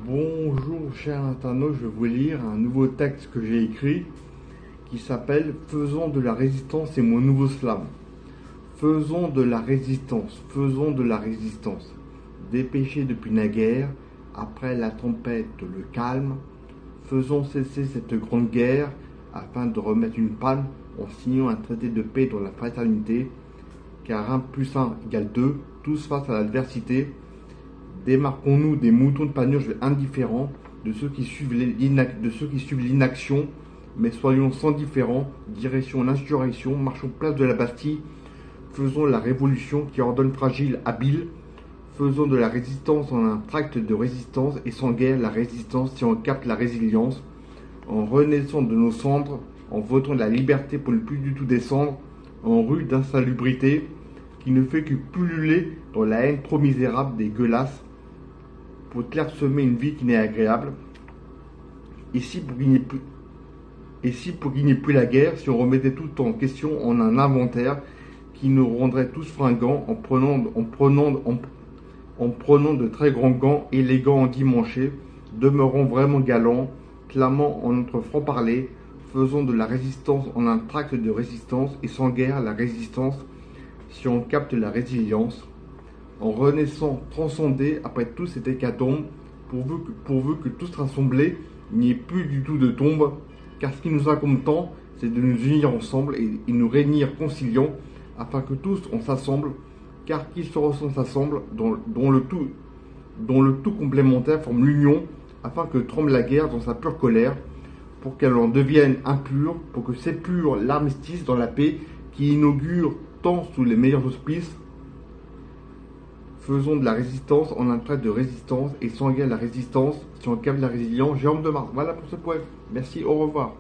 Bonjour chers internautes, je vais vous lire un nouveau texte que j'ai écrit qui s'appelle Faisons de la résistance et mon nouveau slam. Faisons de la résistance, faisons de la résistance. Dépêchés depuis naguère, après la tempête, le calme. Faisons cesser cette grande guerre afin de remettre une palme en signant un traité de paix dans la fraternité. Car 1 plus 1 égale 2, tous face à l'adversité. Démarquons-nous des moutons de panurge indifférents, de ceux qui suivent l'inaction, mais soyons sans différent, direction l'insurrection, marchons place de la Bastille, faisons la révolution qui ordonne fragile, habile, faisons de la résistance en un tract de résistance, et sans guerre la résistance si on capte la résilience, en renaissant de nos cendres, en votant la liberté pour ne plus du tout descendre, en rue d'insalubrité, qui ne fait que pulluler dans la haine trop misérable des gueulasses, pour clairsemer une vie qui n'est agréable. Et si pour qu'il n'y ait plus la guerre, si on remettait tout en question en un inventaire qui nous rendrait tous fringants en prenant de très grands gants élégants endimanchés, demeurant vraiment galants, clamant en notre franc-parler, faisons de la résistance en un tract de résistance, et sans guerre la résistance si on capte la résilience, en renaissant transcendé après tout cet hécatombe, pourvu que tous rassemblés, il n'y ait plus du tout de tombe, car ce qui nous incombe tant, c'est de nous unir ensemble et nous réunir conciliants, afin que tous on s'assemble, car qui se ressemble s'assemble, dont le tout complémentaire forme l'union, afin que tremble la guerre dans sa pure colère, pour qu'elle en devienne impure, pour que s'épure l'armistice dans la paix qui inaugure tant sous les meilleurs auspices. Faisons de la résistance en un trait de résistance, et sans guerre la résistance si on capte la résilience. Jérôme de Mars. Voilà pour ce poème. Merci, au revoir.